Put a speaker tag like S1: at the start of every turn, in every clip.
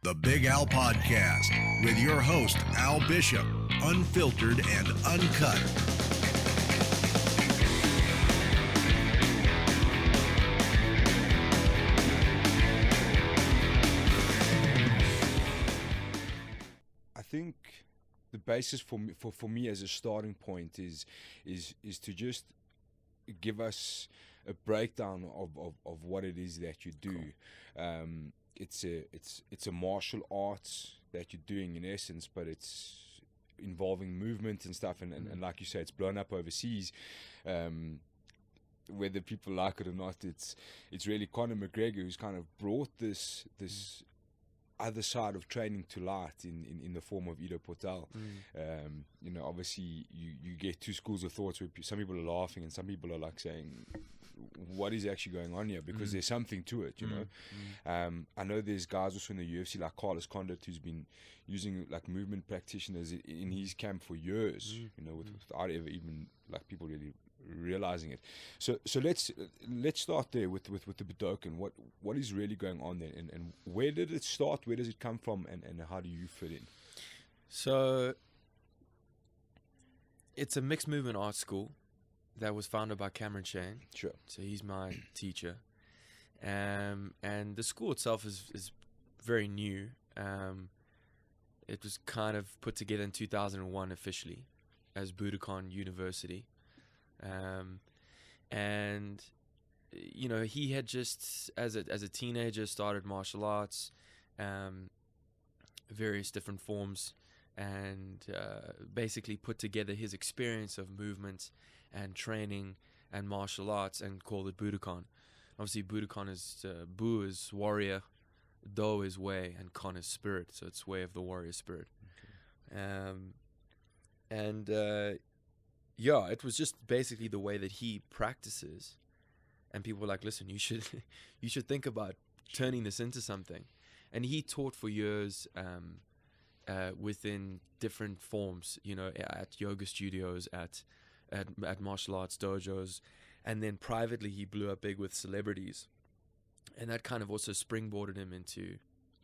S1: The Big Al Podcast, with your host, Al Bishop, unfiltered and uncut.
S2: I think the basis for me as a starting point is to just give us a breakdown of what it is that you do. Cool. It's a martial arts that you're doing in essence, but it's involving movement and stuff, and like you say, it's blown up overseas. Whether people like it or not, it's really Conor McGregor who's kind of brought this other side of training to light in the form of Ido Portal. Obviously you get two schools of thoughts where some people are laughing and some people are like saying, what is actually going on here? Because there's something to it, you know. I know there's guys also in the UFC like Carlos Condit who's been using like movement practitioners in his camp for years, without ever even like people really realizing it. So let's start there with the Budokon. What is really going on there, and where did it start? Where does it come from, and how do you fit in?
S3: So it's a mixed movement art school that was founded by Cameron Shane.
S2: Sure.
S3: So he's my teacher, and the school itself is very new. It was kind of put together in 2001 officially as Budokon University. And he had just as a teenager started martial arts, various different forms, and basically put together his experience of movement and training and martial arts and called it Budokon. Obviously Budokon is Bu is warrior, Do is way, and Kon is spirit, so it's way of the warrior spirit. Okay. Yeah, it was just basically the way that he practices, and people were like, "Listen, you should think about turning this into something." And he taught for years within different forms, at yoga studios, at martial arts dojos, and then privately he blew up big with celebrities, and that kind of also springboarded him into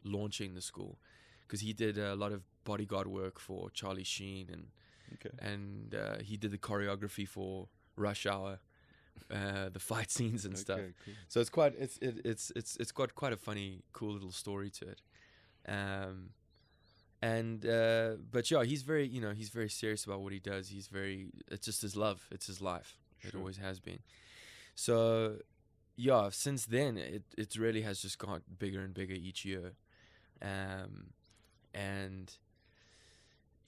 S3: launching the school, because he did a lot of bodyguard work for Charlie Sheen and.
S2: Okay.
S3: And he did the choreography for Rush Hour, the fight scenes and stuff.
S2: Cool.
S3: So it's got quite a funny, cool little story to it. But yeah, he's very serious about what he does. It's just his love. It's his life. Sure. It always has been. So yeah, since then it really has just got bigger and bigger each year, and.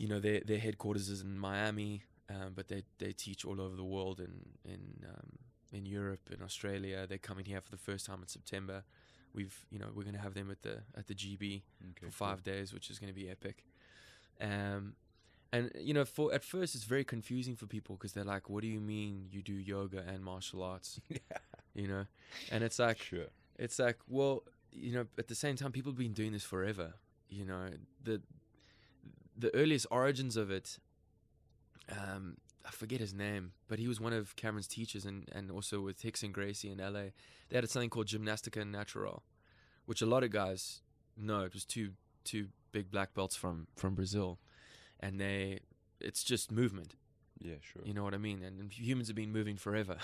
S3: Their headquarters is in Miami, but they teach all over the world, in Europe, in Australia. They're coming here for the first time in September. We're going to have them at the GB for 5 days, which is going to be epic. And at first it's very confusing for people, because they're like, "What do you mean you do yoga and martial arts?"
S2: Yeah.
S3: And it's like,
S2: sure.
S3: It's like, well, at the same time, people have been doing this forever. The earliest origins of it, I forget his name, but he was one of Cameron's teachers, and also with Hicks and Gracie in LA, they had something called Gymnastica Natural, which a lot of guys know. It was two big black belts from Brazil, and it's just movement.
S2: Yeah, sure.
S3: You know what I mean? And humans have been moving forever,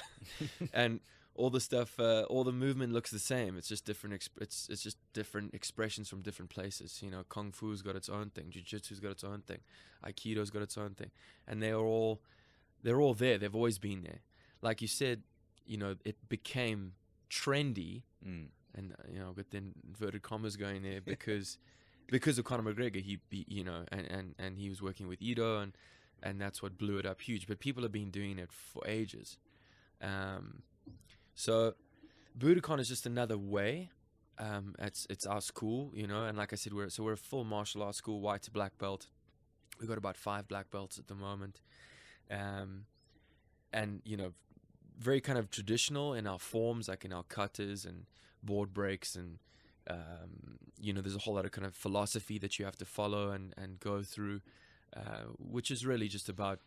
S3: and all the stuff, all the movement looks the same. It's just different. It's just different expressions from different places. Kung Fu's got its own thing. Jiu-Jitsu's got its own thing. Aikido's got its own thing, and they're all there. They've always been there. Like you said, it became trendy, and I've got the inverted commas going there because of Conor McGregor. He and he was working with Ido, and that's what blew it up huge. But people have been doing it for ages. So Budokon is just another way. It's our school, and like I said, we're a full martial arts school, white to black belt. We've got about 5 black belts at the moment. And very kind of traditional in our forms, like in our katas and board breaks, and there's a whole lot of kind of philosophy that you have to follow and go through, which is really just about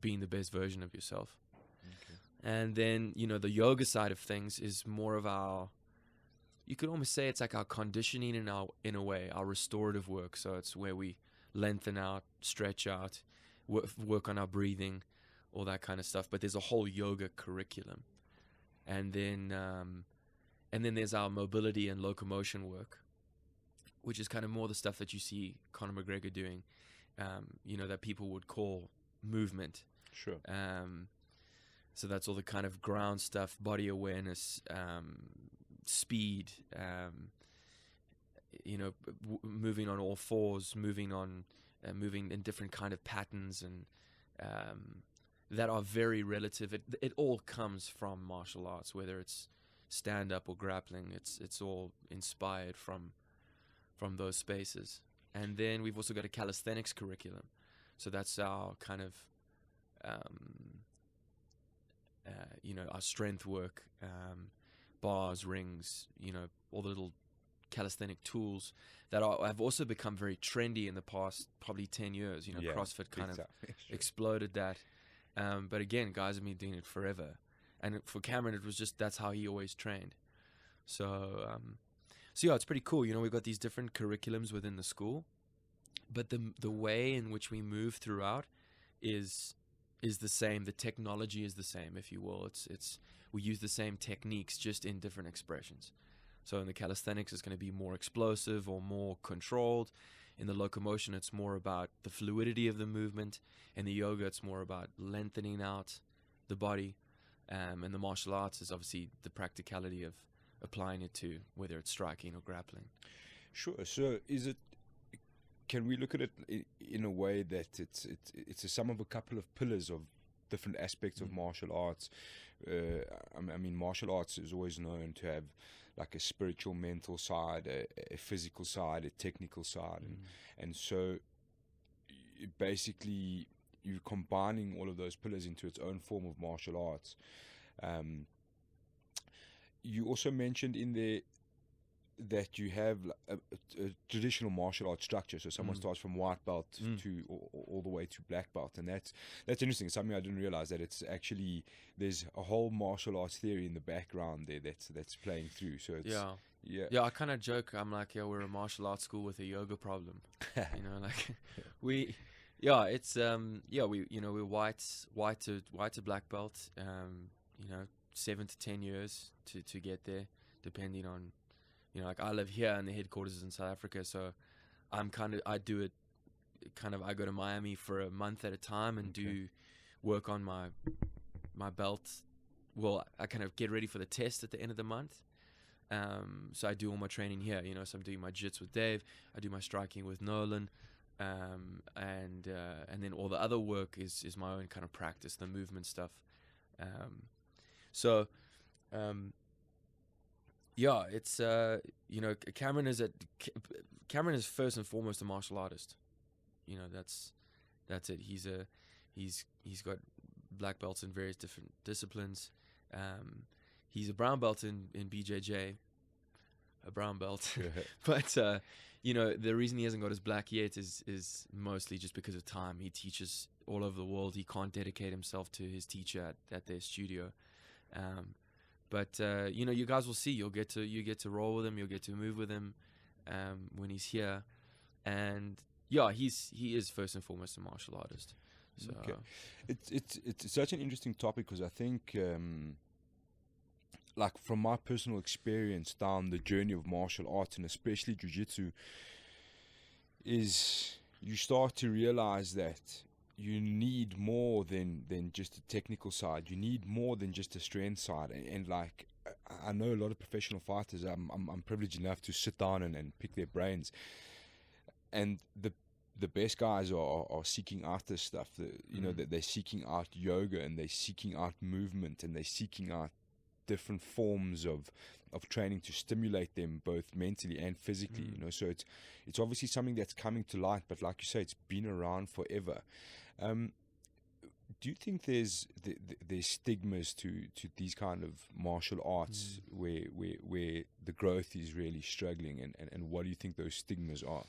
S3: being the best version of yourself. Okay. And then the yoga side of things is more of our you could almost say it's like our conditioning in a way, our restorative work. So it's where we lengthen out, stretch out, work on our breathing, all that kind of stuff. But there's a whole yoga curriculum, and then there's our mobility and locomotion work, which is kind of more the stuff that you see Conor McGregor doing, that people would call movement.
S2: Sure.
S3: So that's all the kind of ground stuff, body awareness, speed, moving on all fours, moving in different kind of patterns, and that are very relative. It all comes from martial arts, whether it's stand up or grappling. It's all inspired from those spaces. And then we've also got a calisthenics curriculum. So that's our kind of our strength work, bars, rings, all the little calisthenic tools that have also become very trendy in the past probably 10 years. CrossFit kind of exploded that. But again, guys have been doing it forever. And for Cameron, it was just, that's how he always trained. So yeah, it's pretty cool. We've got these different curriculums within the school, but the way in which we move throughout is the same. The technology is the same, if you will. We use the same techniques, just in different expressions. So in the calisthenics, it's going to be more explosive or more controlled. In the locomotion, it's more about the fluidity of the movement. In the yoga, it's more about lengthening out the body. And the martial arts is obviously the practicality of applying it to whether it's striking or grappling.
S2: Sure. So can we look at it in a way that it's a sum of a couple of pillars of different aspects of martial arts? I mean, martial arts is always known to have like a spiritual, mental side, a physical side, a technical side, and so basically you're combining all of those pillars into its own form of martial arts. You also mentioned in there that you have a traditional martial arts structure. So someone starts from white belt to all the way to black belt, and that's interesting. It's something I didn't realize, that it's actually, there's a whole martial arts theory in the background there that's playing through. So it's, yeah. I
S3: kind of joke. I'm like, we're a martial arts school with a yoga problem. We're white to black belt. 7 to 10 years to get there, depending on. I live here, and the headquarters is in South Africa, so I go to Miami for a month at a time and do work on my belt. Well, I kind of get ready for the test at the end of the month. So I do all my training here, so I'm doing my jits with Dave, I do my striking with Nolan, and then all the other work is my own kind of practice, the movement stuff. It's Cameron is first and foremost a martial artist. That's it. He's got black belts in various different disciplines. He's a brown belt in BJJ, a brown belt. But the reason he hasn't got his black yet is mostly just because of time. He teaches all over the world. He can't dedicate himself to his teacher at their studio. But you guys will see. You get to roll with him. You'll get to move with him when he's here. And he is first and foremost a martial artist. So
S2: it's such an interesting topic, because I think, like from my personal experience down the journey of martial arts, and especially jiu-jitsu, is you start to realize that you need more than just a technical side. You need more than just a strength side. And like, I know a lot of professional fighters. I'm privileged enough to sit down and pick their brains. And the best guys are seeking out this stuff. That they're seeking out yoga, and they're seeking out movement, and they're seeking out different forms of training to stimulate them both mentally and physically. So it's obviously something that's coming to light, but like you say, it's been around forever. Do you think there's stigmas to these kind of martial arts where the growth is really struggling, and what do you think those stigmas are?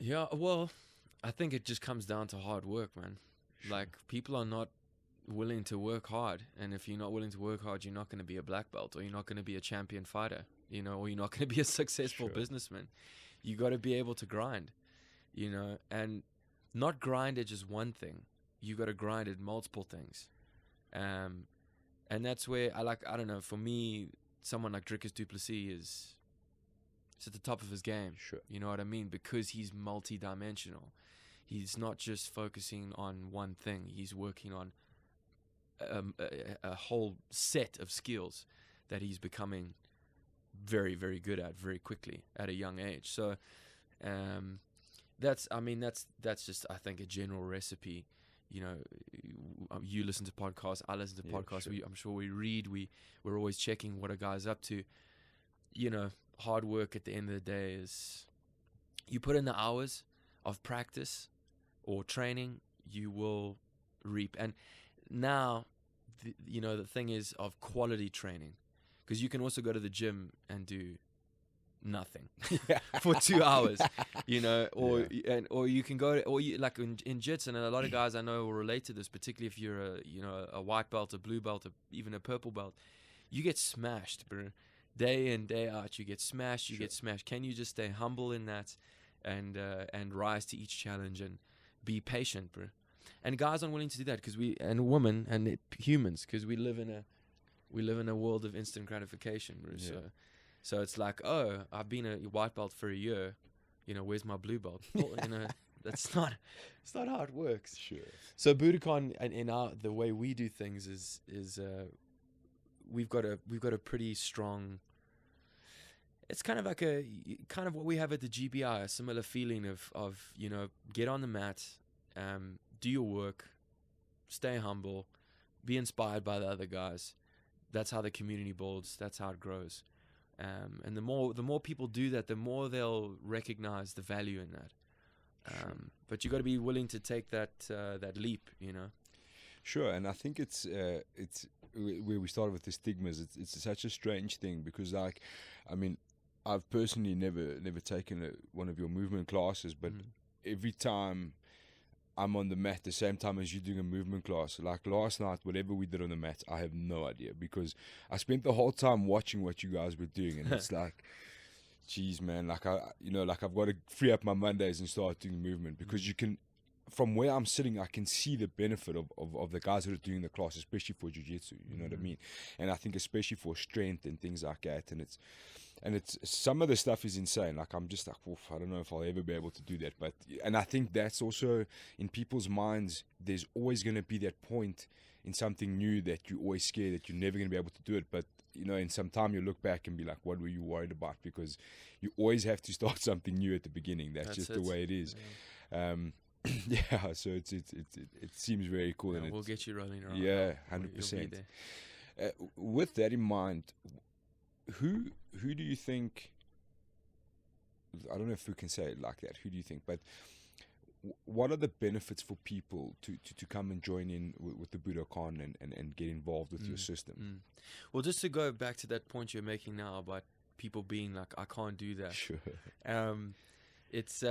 S2: Yeah,
S3: well, I think it just comes down to hard work, man. Sure. Like, people are not willing to work hard. And if you're not willing to work hard, you're not going to be a black belt, or you're not going to be a champion fighter, you know, or you're not going to be a successful businessman. You got to be able to grind, you know, and not grind at just one thing. You got to grind at multiple things. And that's where I don't know, for me, someone like Dricus du Plessis is at the top of his game.
S2: Sure.
S3: You know what I mean? Because he's multi-dimensional. He's not just focusing on one thing. He's working on a whole set of skills that he's becoming very, very good at very quickly at a young age. So that's just, I think, a general recipe. You know, you listen to podcasts, I listen to podcasts.
S2: Sure.
S3: I'm sure we read. We're always checking what a guy's up to. You know, hard work at the end of the day is, you put in the hours of practice or training, you will reap. And now, the thing is of quality training, because you can also go to the gym and do nothing for 2 hours, you know, or you can go, or you, like in jits, and a lot of guys I know will relate to this, particularly if you're a white belt, a blue belt, or even a purple belt. You get smashed, bro. Day in, day out, you get smashed. Get smashed. Can you just stay humble in that, and rise to each challenge and be patient, bro? And guys aren't willing to do that, because women and humans, because we live in a world of instant gratification, bro.
S2: Yeah.
S3: So it's like, oh, I've been a white belt for a year, you know, where's my blue belt? Well, you know, it's not how it works.
S2: Sure.
S3: So Budokon, in the way we do things is we've got a pretty strong. It's kind of like what we have at the GBI, a similar feeling of you know, get on the mat, do your work, stay humble, be inspired by the other guys. That's how the community builds. That's how it grows. And the more people do that, the more they'll recognize the value in that. But you got to be willing to take that leap, you know.
S2: Sure, and I think it's where we started with the stigmas. It's such a strange thing, because, like, I mean, I've personally never taken one of your movement classes, but every time I'm on the mat, the same time as you doing a movement class, like last night, whatever we did on the mat, I have no idea, because I spent the whole time watching what you guys were doing, and it's like, geez, man, like I've got to free up my Mondays and start doing movement, because you can. From where I'm sitting, I can see the benefit of the guys that are doing the class, especially for jiu-jitsu, you know what I mean? And I think especially for strength and things like that, and it's some of the stuff is insane. Like, I'm just like, oof, I don't know if I'll ever be able to do that. And I think that's also in people's minds, there's always going to be that point in something new that you're always scared that you're never going to be able to do it. But, you know, in some time you look back and be like, what were you worried about? Because you always have to start something new at the beginning. That's just the way it is. Yeah. Yeah, so it seems very cool.
S3: Yeah,
S2: and
S3: we'll get you rolling around.
S2: Yeah, 100%. With that in mind, who do you think? I don't know if we can say it like that. Who do you think? But what are the benefits for people to come and join in with the Budokon and get involved with your system?
S3: Well, just to go back to that point you're making now about people being like, I can't do that.
S2: Sure.
S3: It's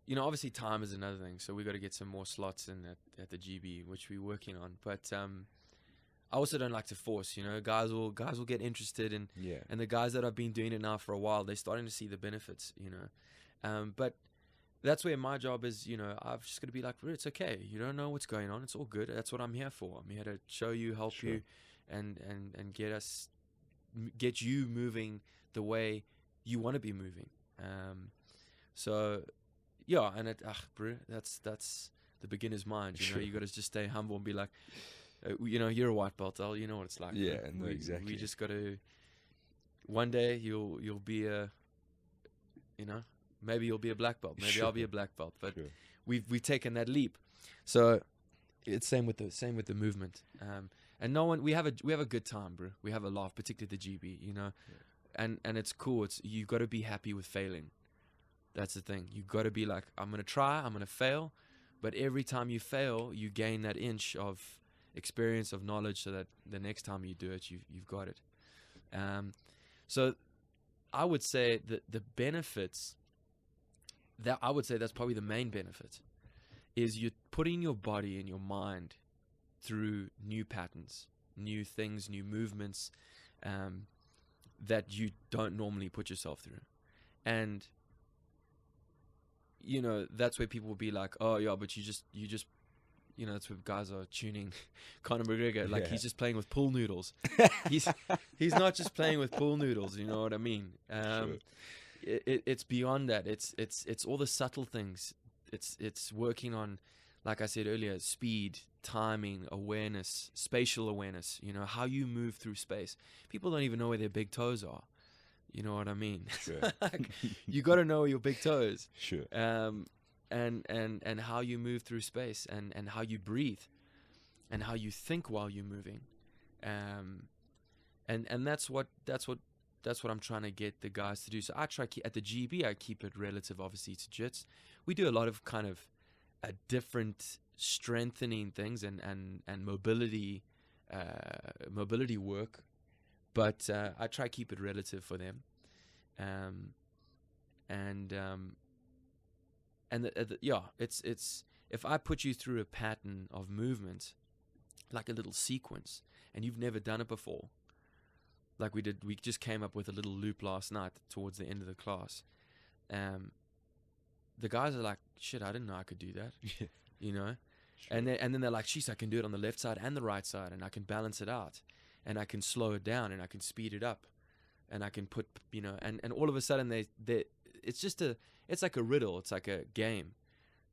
S3: you know, obviously time is another thing, so we got to get some more slots in at the GB, which we're working on. But I also don't like to force. You know, guys will get interested in, and the guys that have been doing it now for a while, they're starting to see the benefits. You know, but that's where my job is. You know, I've just got to be like, it's okay. You don't know what's going on. It's all good. That's what I'm here for. I'm here to show you, help you, and get you moving the way you want to be moving. So. Yeah, and bro, that's the beginner's mind. You know, you got to just stay humble and be like, you know, you're a white belt. You know what it's like.
S2: Yeah,
S3: no,
S2: exactly.
S3: We just got to. One day you'll be a, you know, maybe you'll be a black belt. Maybe I'll be a black belt. But we've taken that leap. So it's same with the movement. And no one we have a good time, bro. We have a laugh, particularly the GB. You know, and it's cool. You got to be happy with failing. That's the thing. You got to be like, I'm going to try, I'm going to fail. But every time you fail, you gain that inch of experience, of knowledge, so that the next time you do it, you've got it. So I would say that the benefits, I would say that's probably the main benefit, is you're putting your body and your mind through new patterns, new things, new movements that you don't normally put yourself through. And you know, that's where people will be like, oh yeah, but you just you know, that's where guys are tuning Conor McGregor, like he's just playing with pool noodles. he's not just playing with pool noodles, you know what I mean?
S2: Sure.
S3: It's beyond that. It's all the subtle things. It's working on, like I said earlier, speed, timing, awareness, spatial awareness, you know, how you move through space. People don't even know where their big toes are. You know what I mean?
S2: Sure.
S3: Like, you got to know your big toes.
S2: Sure.
S3: And how you move through space, and how you breathe, and how you think while you're moving. And that's what I'm trying to get the guys to do. So I try at the GB, I keep it relative, obviously, to jits. We do a lot of kind of different strengthening things and mobility work, but I try keep it relative for them. It's if I put you through a pattern of movement, like a little sequence, and you've never done it before, like we just came up with a little loop last night towards the end of the class. The guys are like, shit, I didn't know I could do that. You know? Sure. And then they're like, sheesh, I can do it on the left side and the right side, and I can balance it out, and I can slow it down, and I can speed it up, and I can put, you know, and all of a sudden it's like a riddle, it's like a game,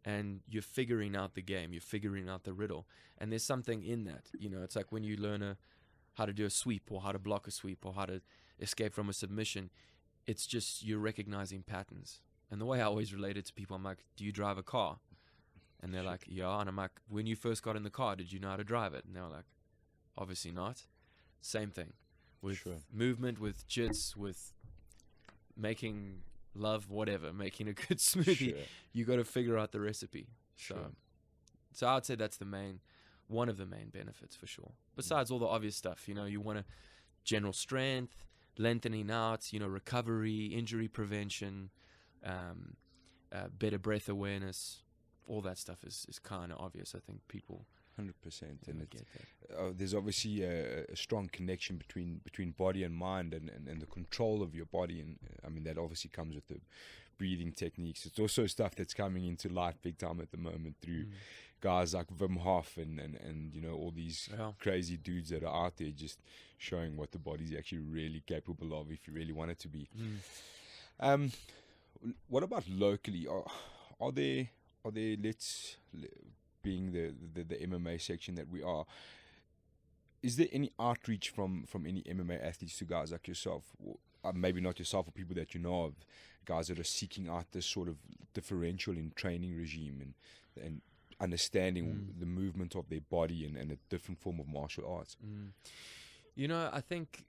S3: and you're figuring out the game, you're figuring out the riddle, and there's something in that, you know. It's like when you learn how to do a sweep, or how to block a sweep, or how to escape from a submission. It's just you're recognizing patterns. And the way I always relate it to people, I'm like, do you drive a car? And they're like, yeah. And I'm like, when you first got in the car, did you know how to drive it? And they're like, obviously not. Same thing with movement, with jits, with making love, whatever, making a good smoothie.
S2: Sure.
S3: You got to figure out the recipe.
S2: Sure.
S3: So I'd say that's one of the main benefits for sure. Besides all the obvious stuff, you know, you want general strength, lengthening out, you know, recovery, injury prevention, better breath awareness. All that stuff is kind of obvious. I think people
S2: 100%, and
S3: get that.
S2: there's obviously a strong connection between body and mind, and the control of your body, and I mean that obviously comes with the breathing techniques. It's also stuff that's coming into light big time at the moment through guys like Wim Hof and you know, all these crazy dudes that are out there just showing what the body's actually really capable of if you really want it to be. What about locally? Are there being the MMA section that we are, is there any outreach from any MMA athletes to guys like yourself? Maybe not yourself, or people that you know of, guys that are seeking out this sort of differential in training regime and understanding the movement of their body and a different form of martial arts?
S3: You know, I think,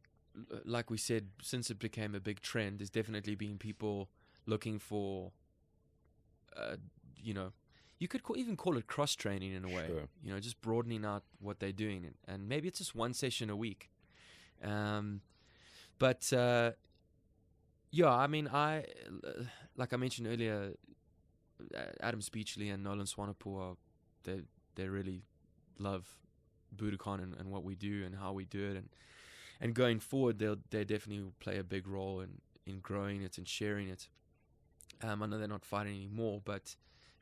S3: like we said, since it became a big trend, there's definitely been people looking for, you know, you could even call it cross-training in a way.
S2: Sure.
S3: You know, just broadening out what they're doing. And maybe it's just one session a week. But yeah, I mean, like I mentioned earlier, Adam Speechley and Nolan Swanepoel, they really love Budokon and what we do and how we do it. And going forward, they definitely will play a big role in growing it and sharing it. I know they're not fighting anymore, but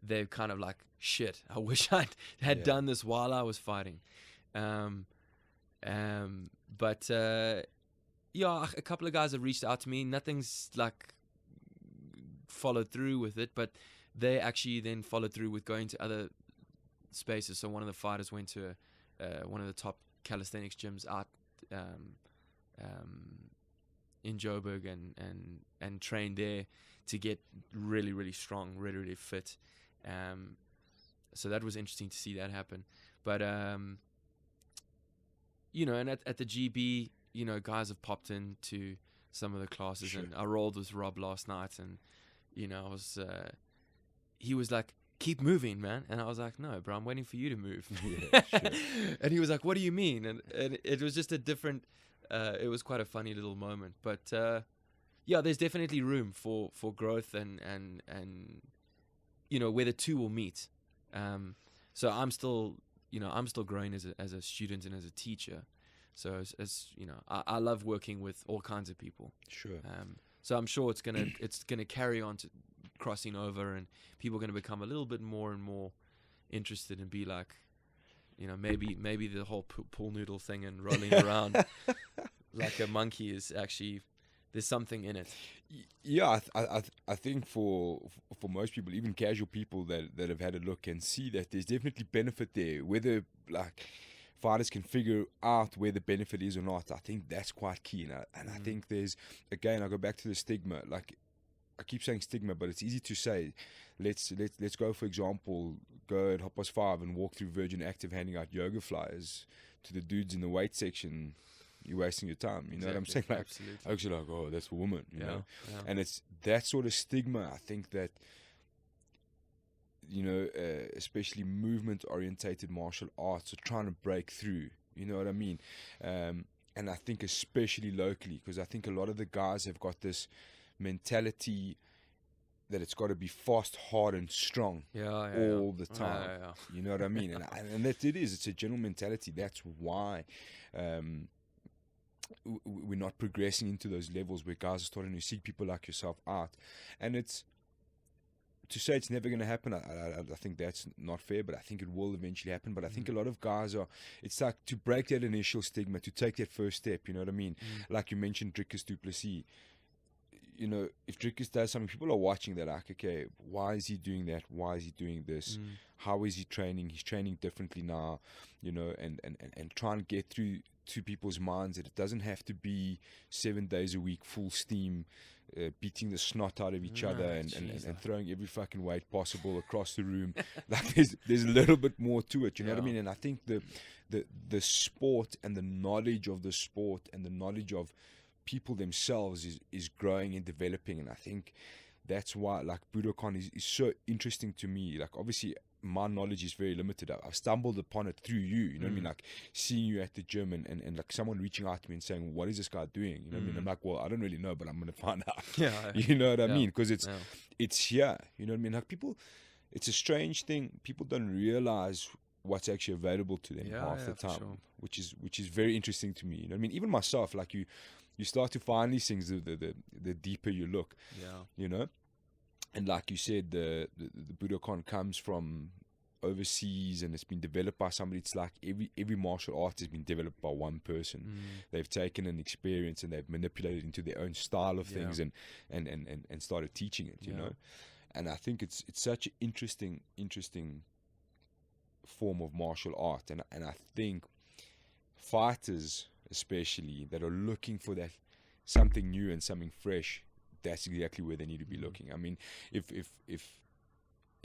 S3: they're kind of like, shit, I wish I had done this while I was fighting. But yeah, a couple of guys have reached out to me. Nothing's like followed through with it, but they actually then followed through with going to other spaces. So one of the fighters went to one of the top calisthenics gyms out in Joburg and trained there to get really, really strong, really, really fit. So that was interesting to see that happen. But you know, and at the GB, you know, guys have popped into some of the classes. Sure. And I rolled with Rob last night, and you know, he was like, keep moving, man. And I was like, no, bro, I'm waiting for you to move.
S2: Yeah, sure.
S3: And he was like, what do you mean? And it was just a different, it was quite a funny little moment. But yeah, there's definitely room for growth and you know, where the two will meet. So I'm still I'm still growing as a student and as a teacher. So as I love working with all kinds of people.
S2: Sure.
S3: So I'm sure it's gonna carry on to crossing over, and people are gonna become a little bit more and more interested and be like, maybe the whole pool noodle thing and rolling around like a monkey is actually, there's something in it.
S2: Yeah, I think for most people, even casual people that have had a look, and see that there's definitely benefit there. Whether like fighters can figure out where the benefit is or not, I think that's quite key. And I think there's, again, I go back to the stigma. Like, I keep saying stigma, but it's easy to say. Let's go, for example, go at 5:30 and walk through Virgin Active handing out yoga flyers to the dudes in the weight section. You're wasting your time. You know what I'm saying? Like,
S3: Absolutely.
S2: actually, like, oh, that's for women. You know,
S3: Yeah.
S2: and it's that sort of stigma. I think that, especially movement-orientated martial arts are trying to break through. You know what I mean? And I think especially locally, because I think a lot of the guys have got this mentality that it's got to be fast, hard, and strong all the time.
S3: Yeah.
S2: You know what I mean? And that it is. It's a general mentality. That's why we're not progressing into those levels where guys are starting to seek people like yourself out. And it's, to say it's never going to happen, I think that's not fair, but I think it will eventually happen. But I think a lot of guys it's like to break that initial stigma, to take that first step, you know what I mean? Like you mentioned, Dricus du Plessis. If Dricus does something, people are watching that, like, okay, why is he doing that? Why is he doing this? How is he training? He's training differently now, and try and get through to people's minds that it doesn't have to be 7 days a week, full steam, beating the snot out of each other and throwing every fucking weight possible across the room. Like, there's a little bit more to it, you know what I mean? And I think the sport and the knowledge of the sport and the knowledge of people themselves is growing and developing. And I think that's why, like, Budokon is so interesting to me. Like, obviously my knowledge is very limited. I've stumbled upon it through you know what I mean? Like, seeing you at the gym and like someone reaching out to me and saying, what is this guy doing? You know what I mean? I'm like, well, I don't really know, but I'm going to find out. You know what I mean? Because it's here, you know what I mean? Like, people, it's a strange thing. People don't realize what's actually available to them half the time, sure. which is very interesting to me. You know what I mean? Even myself, like, you start to find these things the deeper you look. You know? And like you said, the Budokon comes from overseas and it's been developed by somebody. It's like every martial art has been developed by one person. They've taken an experience and they've manipulated into their own style of things and started teaching it, you know? And I think it's such an interesting form of martial art. And I think fighters, especially, that are looking for that something new and something fresh, that's exactly where they need to be looking. I mean, if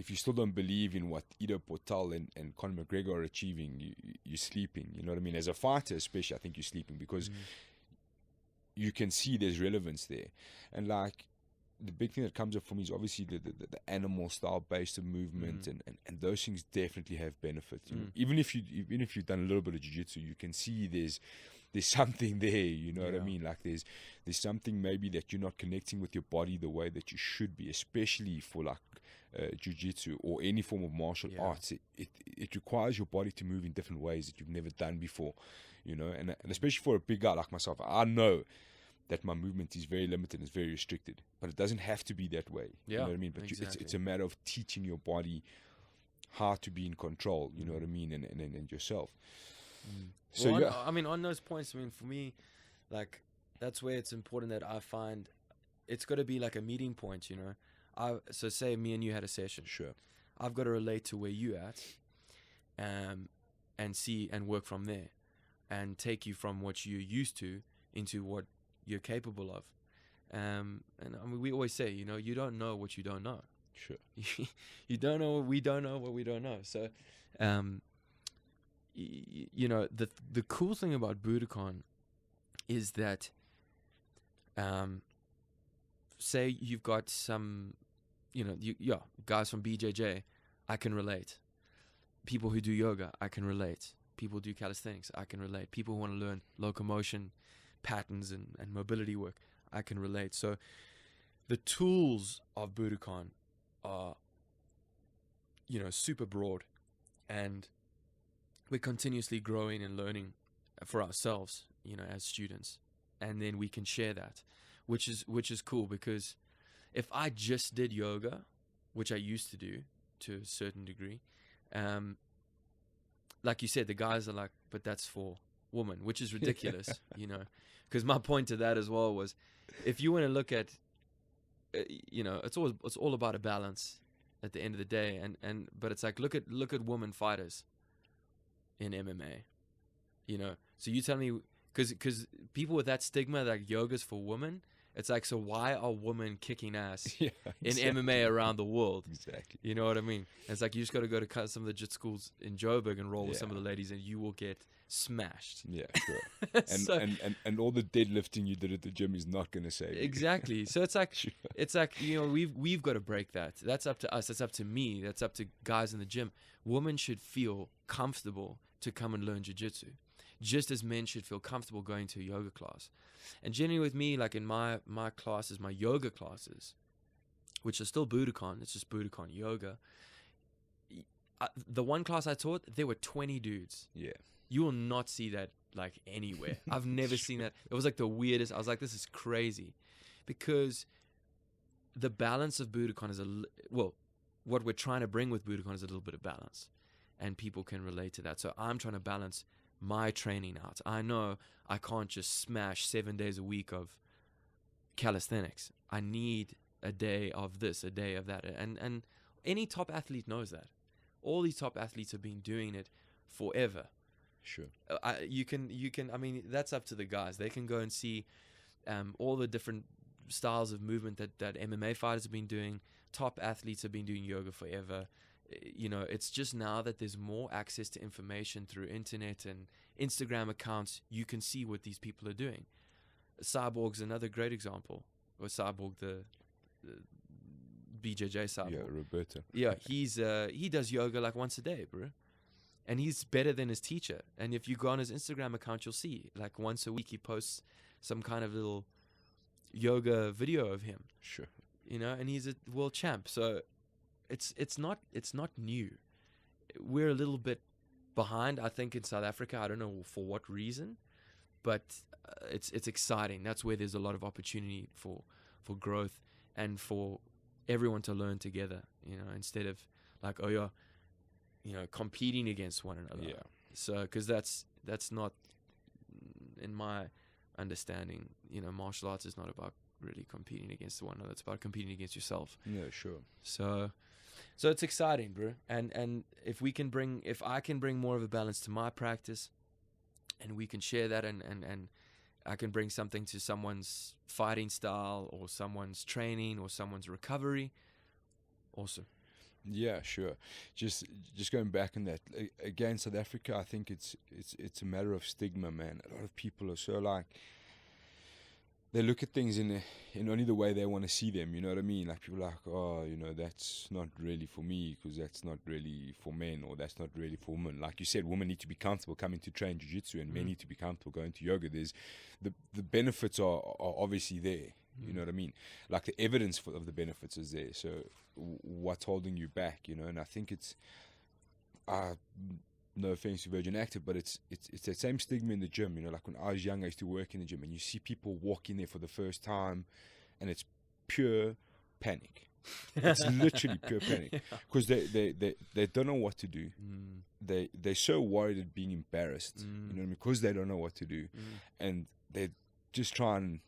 S2: you still don't believe in what Ido Portal and Conor McGregor are achieving, you're sleeping. You know what I mean? As a fighter, especially, I think you're sleeping, because you can see there's relevance there. And like, the big thing that comes up for me is obviously the animal style based of movement, and those things definitely have benefit. You know? Even if you've done a little bit of jiu-jitsu, you can see there's something there, you know what I mean? Like, there's something maybe that you're not connecting with your body the way that you should be, especially for like jiu-jitsu or any form of martial arts. It requires your body to move in different ways that you've never done before, you know, and especially for a big guy like myself, I know that my movement is very limited, it's very restricted, but it doesn't have to be that way. You know what I mean? But
S3: exactly.
S2: it's a matter of teaching your body how to be in control, you know what I mean, and yourself. So
S3: well, I mean, on those points, I mean, for me, like, that's where it's important that I find it's got to be like a meeting point, you know. So say me and you had a session.
S2: Sure.
S3: I've got to relate to where you at, and see and work from there, and take you from what you're used to into what you're capable of. And I mean, we always say, you know, you don't know what you don't know.
S2: Sure.
S3: You don't know what we don't know what we don't know. So, you know, the cool thing about Budokon is that, say you've got some, you know, guys from BJJ, I can relate. People who do yoga, I can relate. People who do calisthenics, I can relate. People who want to learn locomotion patterns and mobility work, I can relate. So the tools of Budokon are, you know, super broad, and we're continuously growing and learning for ourselves, as students, and then we can share that, which is cool, because if I just did yoga, which I used to do to a certain degree, like you said, the guys are like, but that's for women, which is ridiculous, because my point to that as well was, if you want to look at, it's all about a balance at the end of the day, but it's like, look at women fighters in MMA, so you tell me, because people with that stigma, like yoga's for women, it's like, so why are women kicking ass in MMA around the world?
S2: Exactly.
S3: You know what I mean? And it's like, you just got to go to some of the jit schools in Joburg and roll with some of the ladies, and you will get smashed.
S2: Yeah, sure. And all the deadlifting you did at the gym is not going to save you.
S3: Exactly. So it's like, we've got to break that. That's up to us. That's up to me. That's up to guys in the gym. Women should feel comfortable to come and learn jiu-jitsu, just as men should feel comfortable going to a yoga class. And generally with me, like in my classes, my yoga classes, which are still Budokon, it's just Budokon yoga. The one class I taught, there were 20 dudes.
S2: Yeah.
S3: You will not see that like anywhere. I've never seen that. It was like the weirdest. I was like, this is crazy, because the balance of Budokon is what we're trying to bring with Budokon is a little bit of balance, and people can relate to that. So I'm trying to balance my training out. I know I can't just smash 7 days a week of calisthenics. I need a day of this, a day of that, and any top athlete knows that. All these top athletes have been doing it forever.
S2: Sure.
S3: You can. I mean, that's up to the guys. They can go and see all the different styles of movement that MMA fighters have been doing. Top athletes have been doing yoga forever. It's just now that there's more access to information through internet and Instagram accounts, you can see what these people are doing. Cyborg's another great example. Or Cyborg, the BJJ Cyborg.
S2: Yeah, Roberto.
S3: Yeah, he does yoga like once a day, bro. And he's better than his teacher. And if you go on his Instagram account, you'll see, like, once a week he posts some kind of little yoga video of him.
S2: Sure.
S3: And he's a world champ. So it's not new. We're a little bit behind, I think, in South Africa. I don't know for what reason, but it's exciting. That's where there's a lot of opportunity for growth and for everyone to learn together, instead of like, competing against one another.
S2: Yeah.
S3: So, because that's not, in my understanding, martial arts is not about really competing against one another. It's about competing against yourself.
S2: Yeah, sure.
S3: So it's exciting, bro. And if I can bring more of a balance to my practice, and we can share that, and I can bring something to someone's fighting style or someone's training or someone's recovery, awesome.
S2: Yeah, sure. Just going back on that again, South Africa, I think it's a matter of stigma, man. A lot of people are so like, they look at things in only the way they want to see them. You know what I mean? Like, people are like, oh, that's not really for me because that's not really for men, or that's not really for women. Like you said, women need to be comfortable coming to train jiu-jitsu, and men need to be comfortable going to yoga. There's the benefits are obviously there. You know what I mean? Like, the evidence of the benefits is there. So what's holding you back? And I think it's, no offense to Virgin Active, but it's that same stigma in the gym. Like, when I was young, I used to work in the gym, and you see people walk in there for the first time, and it's pure panic. It's literally pure panic, because they don't know what to do. They're so worried at being embarrassed, because they don't know what to do, and they just try and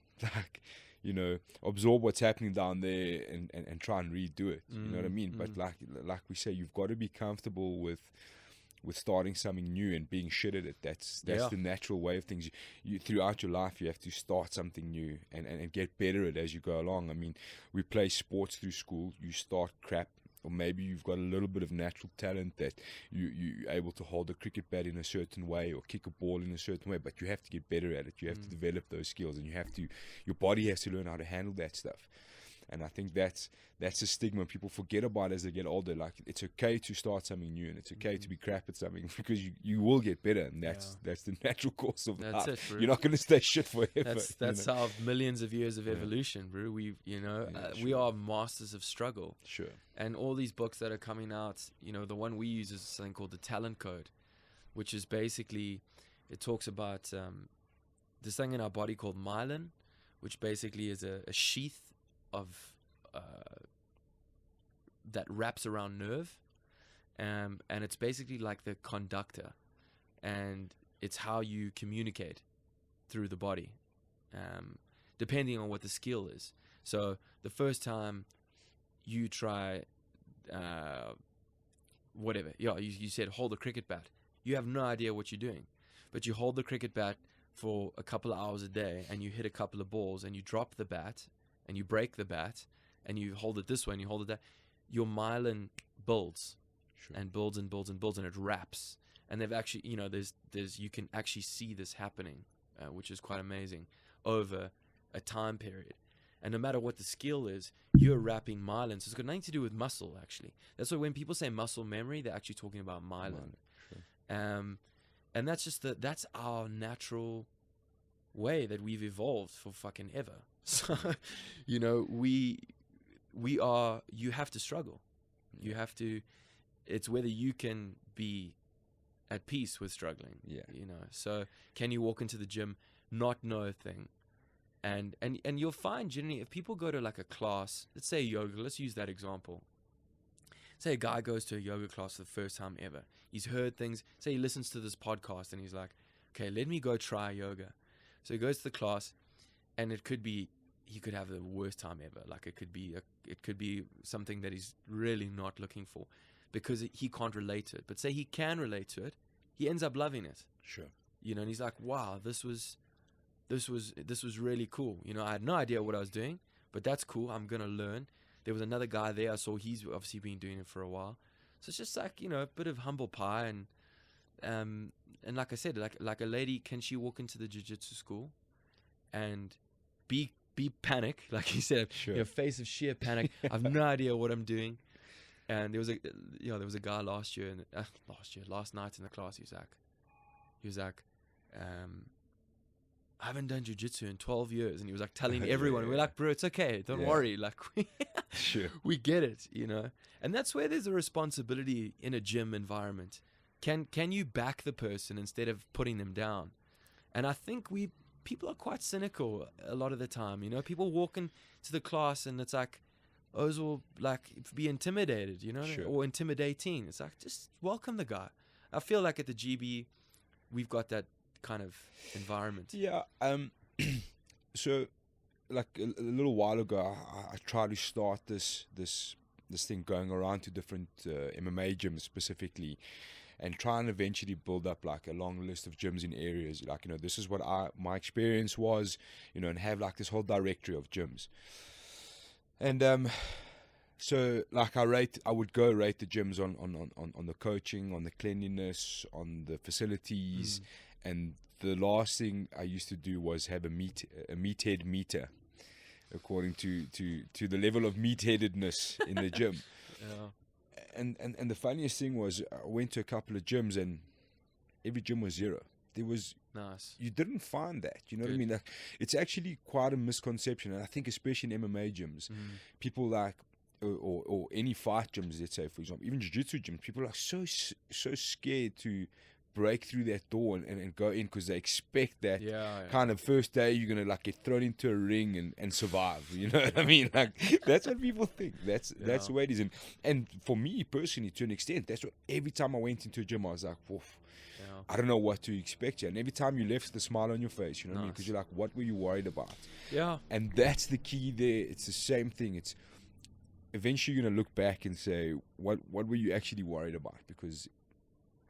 S2: absorb what's happening down there and try and redo it. You know what I mean? But like we say, you've got to be comfortable with starting something new and being shit at it. That's the natural way of things. You throughout your life, you have to start something new and get better at it as you go along. I mean, we play sports through school. You start crap, or maybe you've got a little bit of natural talent that you're able to hold a cricket bat in a certain way or kick a ball in a certain way, but you have to get better at it. You have to develop those skills, and your body has to learn how to handle that stuff. And I think that's a stigma people forget about as they get older. Like, it's okay to start something new, and it's okay to be crap at something, because you will get better, and that's the natural course of life.
S3: It, bro.
S2: You're not going to stay shit forever.
S3: That's our millions of years of evolution, bro. We are masters of struggle.
S2: Sure.
S3: And all these books that are coming out, the one we use is something called the Talent Code, which is basically, it talks about this thing in our body called myelin, which basically is a sheath of that wraps around nerve, and it's basically like the conductor, and it's how you communicate through the body, depending on what the skill is. So the first time you try whatever, you said hold a cricket bat, you have no idea what you're doing, but you hold the cricket bat for a couple of hours a day, and you hit a couple of balls, and you drop the bat, and you break the bat, and you hold it this way, and you hold it that, your myelin builds, and builds and builds and builds, and it wraps. And they've actually, there's you can actually see this happening, which is quite amazing, over a time period. And no matter what the skill is, you're wrapping myelin. So it's got nothing to do with muscle, actually. That's why when people say muscle memory, they're actually talking about myelin. And that's just that's our natural way that we've evolved for fucking ever. So, you have to struggle. You have to, it's whether you can be at peace with struggling. So can you walk into the gym, not know a thing? And you'll find generally, if people go to like a class, let's say yoga, let's use that example. Say a guy goes to a yoga class for the first time ever. He's heard things. Say he listens to this podcast and he's like, okay, let me go try yoga. So he goes to the class, and it could be, he could have the worst time ever. Like it could be something that he's really not looking for, because he can't relate to it. But say he can relate to it, he ends up loving it.
S2: Sure.
S3: And he's like, wow, this was really cool. I had no idea what I was doing, but that's cool. I'm gonna learn. There was another guy there I saw. He's obviously been doing it for a while. So it's just like, a bit of humble pie, and like I said, like a lady, can she walk into the jiu-jitsu school and be panic, like he said,
S2: sure.
S3: Face of sheer panic. I have no idea what I'm doing. And there was a guy last night in the class. He was like, I haven't done jiu-jitsu in 12 years. And he was like telling everyone, we're like, bro, it's okay. Don't worry. Like,
S2: sure.
S3: We get it, And that's where there's a responsibility in a gym environment. Can you back the person instead of putting them down? And I think people are quite cynical a lot of the time. People walk into the class and it's like, those will like be intimidated,
S2: Sure.
S3: or intimidating. It's like, just welcome the guy. I feel like at the GB, we've got that kind of environment.
S2: Yeah. So like a little while ago, I tried to start this thing going around to different MMA gyms specifically, and try and eventually build up like a long list of gyms in areas. Like, this is what my experience was, and have like this whole directory of gyms. And so like I would go rate the gyms on the coaching, on the cleanliness, on the facilities, and the last thing I used to do was have a meathead meter, according to the level of meatheadedness in the gym.
S3: Yeah.
S2: And the funniest thing was, I went to a couple of gyms and every gym was 0. There was
S3: nice.
S2: You didn't find that. You know what I mean? Like, it's actually quite a misconception, and I think especially in MMA gyms, people like or any fight gyms, let's say for example, even jiu-jitsu gyms, people are so scared to break through that door and go in, because they expect that kind of first day you're gonna like get thrown into a ring and survive. You know what I mean? Like, that's what people think. That's the way it is. And for me personally, to an extent, that's what every time I went into a gym, I was like, woof. I don't know what to expect here. And every time you left, the smile on your face, you know what I mean? Because you're like, what were you worried about?
S3: Yeah.
S2: And that's the key there. It's the same thing. It's eventually you're going to look back and say, what were you actually worried about? Because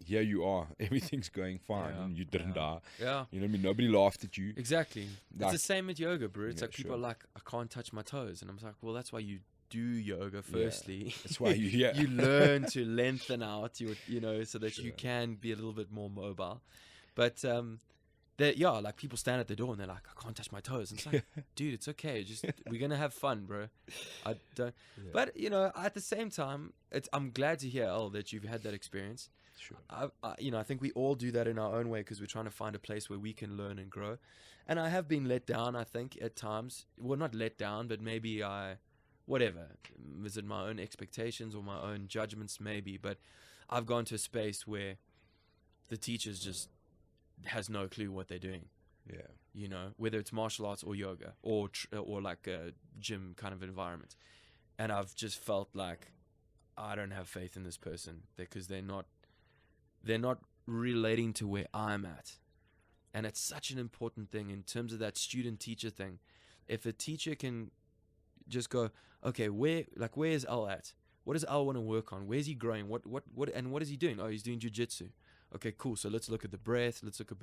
S2: here you are, everything's going fine, and you didn't die.
S3: Yeah.
S2: You know what I mean? Nobody laughed at you.
S3: Exactly.
S2: Like,
S3: it's the same with yoga, bro. It's like people
S2: sure.
S3: are like, I can't touch my toes. And I'm like, well, that's why you do yoga firstly.
S2: That's why you
S3: learn to lengthen out your, so that you can be a little bit more mobile. But like people stand at the door and they're like, I can't touch my toes. And it's like, dude, it's okay. Just we're gonna have fun, bro. I don't. Yeah. But at the same time, I'm glad to hear, that you've had that experience.
S2: Sure.
S3: I think we all do that in our own way, because we're trying to find a place where we can learn and grow. And I have been let down, I think, at times. Well, not let down, but maybe is it my own expectations or my own judgments, maybe. But I've gone to a space where the teachers just has no clue what they're doing.
S2: Yeah.
S3: You know, whether it's martial arts or yoga or like a gym kind of environment. And I've just felt like I don't have faith in this person because they're not relating to where I'm at. And it's such an important thing in terms of that student-teacher thing. If a teacher can just go, okay, where's Al at? What does Al want to work on? Where's he growing? What is he doing? Oh, he's doing jiu-jitsu. Okay, cool. So let's look at the breath. Let's look at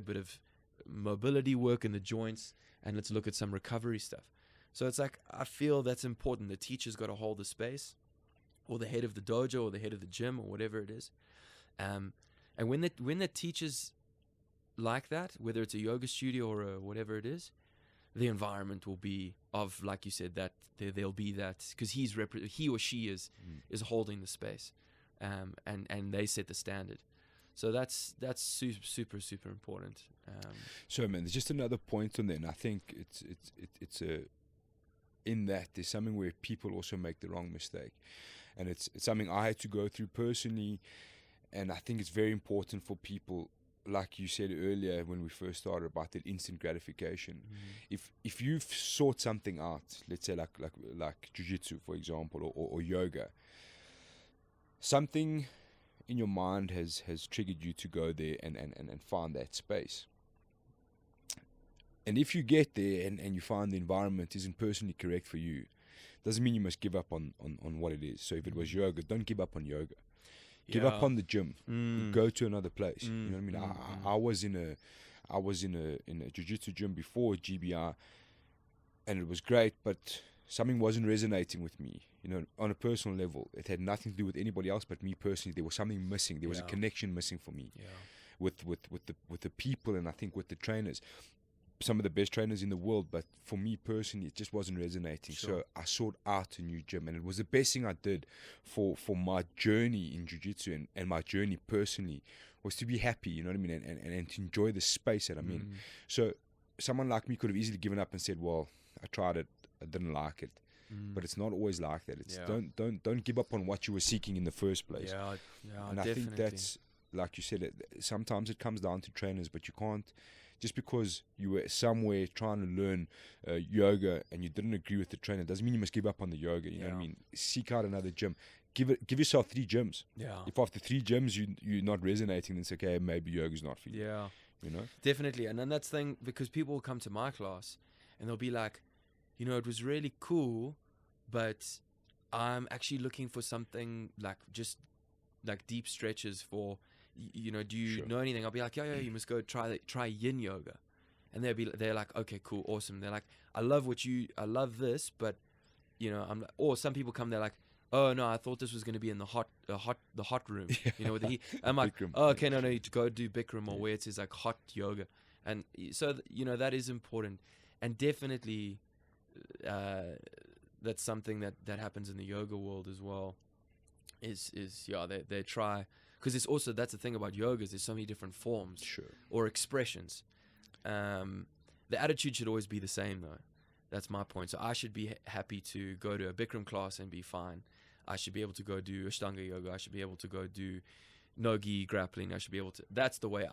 S3: a bit of mobility work in the joints, and let's look at some recovery stuff. So it's like, I feel that's important. The teacher's got to hold the space, or the head of the dojo, or the head of the gym, or whatever it is. And when the teacher's like that, whether it's a yoga studio or whatever it is, the environment will be of, like you said, that there'll be that, because he or she is holding the space, and they set the standard. So that's super important.
S2: So man, there's just another point on there, and I think it's in that there's something where people also make the wrong mistake, and it's something I had to go through personally, and I think it's very important for people, like you said earlier when we first started, about that instant gratification. If you've sought something out, let's say like jiu-jitsu, for example, or yoga, something in your mind has triggered you to go there and find that space. And if you get there and you find the environment isn't personally correct for you, doesn't mean you must give up on what it is. So if it was yoga, don't give up on yoga. Give up on the gym. Go to another place. You know what I mean? I was in a jiu-jitsu gym before GBR, and it was great, but something wasn't resonating with me. You know, on a personal level, it had nothing to do with anybody else but me personally. There was something missing. There was a connection missing for me with the people, and I think with the trainers. Some of the best trainers in the world, but for me personally, it just wasn't resonating. Sure. So I sought out a new gym, and it was the best thing I did for my journey in jiu-jitsu and my journey personally, was to be happy, you know what I mean, and to enjoy the space that I'm in. So someone like me could have easily given up and said, well, I tried it, I didn't like it. But it's not always like that. It's don't give up on what you were seeking in the first place. And I think that's, like you said, sometimes it comes down to trainers, but you can't, just because you were somewhere trying to learn yoga and you didn't agree with the trainer, doesn't mean you must give up on the yoga. You know what I mean? Seek out another gym. Give yourself 3 gyms. If after 3 gyms you're not resonating, then it's okay, maybe yoga's not for you. You know?
S3: Definitely. And then that's the thing, because people will come to my class and they'll be like, you know, it was really cool, but I'm actually looking for something like just like deep stretches for, you know, do you know anything? I'll be like, yeah, you must go try yin yoga. And they're like, okay, cool, awesome. They're like, I love this, but you know, or some people come, they're like, oh no, I thought this was going to be in the hot room, you know, with the heat. I'm like, oh, okay, no, you go do Bikram or where it says like hot yoga. And so, you know, that is important. And definitely, that's something that happens in the yoga world as well, is they try. Because it's also, that's the thing about yoga, is there's so many different forms or expressions. The attitude should always be the same, though. That's my point. So I should be happy to go to a Bikram class and be fine. I should be able to go do Ashtanga yoga. I should be able to go do no-gi grappling. I should be able to. That's the way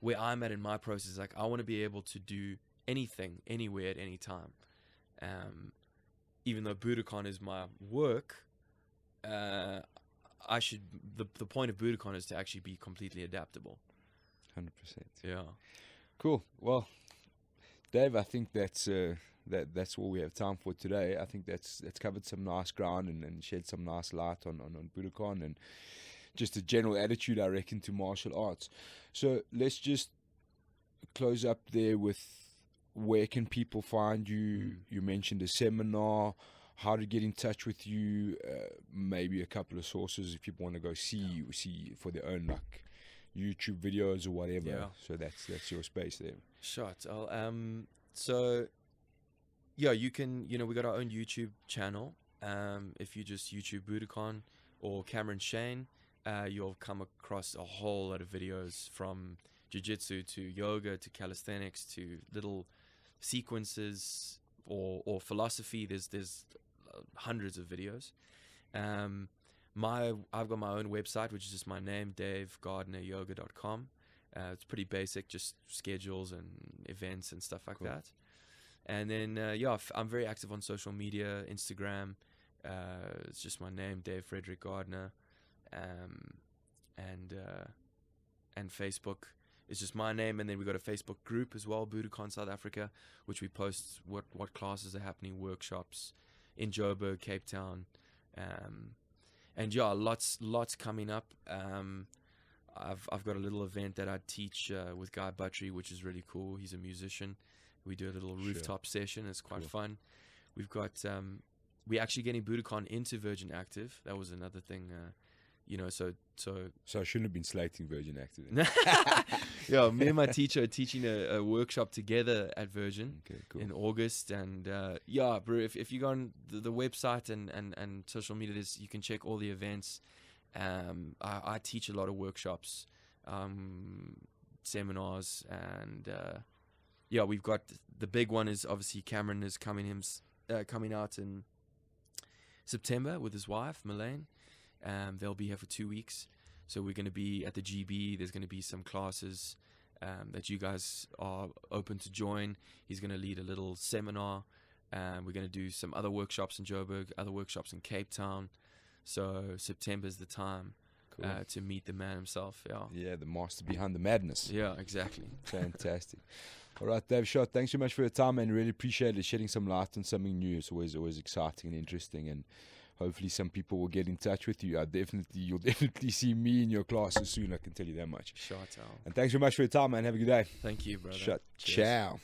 S3: where I'm at in my process. Like, I want to be able to do anything, anywhere, at any time. Even though Budokon is my work, I should. The point of Budokon is to actually be completely adaptable.
S2: 100%.
S3: Yeah.
S2: Cool. Well, Dave, I think that's all we have time for today. I think that's covered some nice ground and shed some nice light on Budokon and just a general attitude, I reckon, to martial arts. So let's just close up there with, where can people find you? You mentioned a seminar. How to get in touch with you? Maybe a couple of sources if people want to go see for their own, like YouTube videos or whatever.
S3: Yeah.
S2: So that's your space there.
S3: Shot. So yeah, you can, you know, we got our own YouTube channel. If you just YouTube Budokon or Cameron Shane, you'll come across a whole lot of videos from jiu-jitsu to yoga to calisthenics to little sequences or philosophy. There's hundreds of videos. I've got my own website, which is just my name, davegardneryoga.com. It's pretty basic, just schedules and events and stuff like that. And then I'm very active on social media, Instagram. It's just my name, Dave Frederick Gardner, and Facebook. It's just my name, and then we got a Facebook group as well, Budokon South Africa, which we post what classes are happening, workshops in Joburg, Cape Town, and lots coming up. I've got a little event that I teach with Guy Buttrey, which is really cool. He's a musician. We do a little rooftop session. It's quite fun. We've got we're actually getting Budokon into Virgin Active. That was another thing. So
S2: I shouldn't have been slating Virgin Active.
S3: Yeah, me and my teacher are teaching a workshop together at Virgin in August. And bro, if you go on the website and social media, you can check all the events. I teach a lot of workshops, seminars, and we've got the big one is obviously Cameron is coming out in September with his wife Melaine. They'll be here for 2 weeks, so we're going to be at the GB. There's going to be some classes that you guys are open to join. He's going to lead a little seminar. We're going to do some other workshops in Joburg, other workshops in Cape Town. So September's the time to meet the man himself.
S2: Yeah, the master behind the madness.
S3: Yeah, exactly.
S2: Fantastic. All right, Dave Shot, thanks so much for your time, and really appreciate it. Shedding some light on something new is always exciting and interesting, and hopefully some people will get in touch with you. You'll definitely see me in your classes soon, I can tell you that much.
S3: Shot, Al.
S2: And thanks so much for your time, man. Have a good day.
S3: Thank you, brother.
S2: Shot.
S3: Cheers.
S2: Ciao.